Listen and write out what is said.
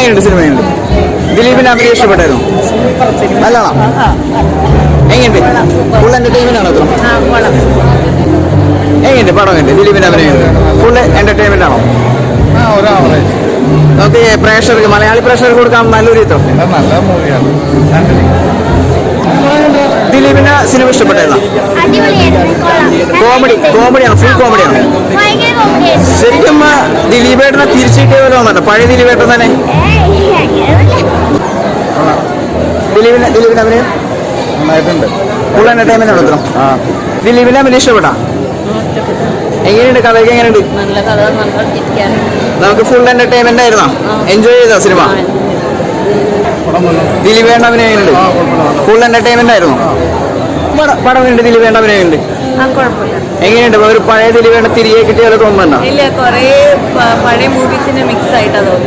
എങ്ങനെയുണ്ട് സിനിമയുണ്ട്? ദിലീപിന്റെ അഭിനയം ഇഷ്ടപ്പെട്ടായിരുന്നു? നല്ലതാണോ? എങ്ങനെയുണ്ട്? ഫുൾ എന്റർടൈൻമെന്റ് ആണോ? എങ്ങനെയുണ്ട് പടം? എങ്ങനെയുണ്ട് ദിലീപിന്റെ അഭിനയം? ഫുൾ എന്റർടൈൻമെന്റ് ആണോ? നമുക്ക് പ്രേക്ഷകർക്ക്, മലയാളി പ്രേക്ഷകർക്ക് കൊടുക്കാൻ നല്ലൊരു ചിത്രം. നല്ല മൂവിയാണ്. ദിലീപിന്റെ സിനിമ ഇഷ്ടപ്പെട്ടായിരുന്നോ? കോമഡിയാണ്, ഫുൾ കോമഡിയാണ്. ശരിക്കും ദിലീപേട്ടനെ തിരിച്ചിട്ടേ പോലെ വന്നിട്ട് പഴയ ദിലീപേട്ടൻ തന്നെ. ദിലീപിന്റെ അഭിനയം നന്നായിട്ടുണ്ട്. ഫുൾ എന്റർടൈൻമെന്റ് ആണ് ചിത്രം. ദിലീപിന്റെ അഭിനയം ഇഷ്ടപ്പെട്ടാ? എങ്ങനെയുണ്ട്? കഥയൊക്കെ എങ്ങനെയുണ്ട്? നമുക്ക് ഫുൾ എന്റർടൈൻമെന്റ് ആയിരുന്നോ? എൻജോയ് ചെയ്തോ സിനിമ? ദിലീപേട്ട അഭിനയുണ്ട്, ഫുൾ എന്റർടൈൻമെന്റ് ആയിരുന്നു. പടം ഉണ്ട്, ദിലീപേട്ട അഭിനയുണ്ട്. എങ്ങനെയുണ്ട്? ഒരു പഴയ ദിലീപേട്ട തിരികെ കിട്ടിയ പോലെ തോന്നുന്നുണ്ടോ? ഇല്ല, കുറെ പഴയ മൂവീസിന്റെ മിക്സ് ആയിട്ടാ തോന്നുന്നു.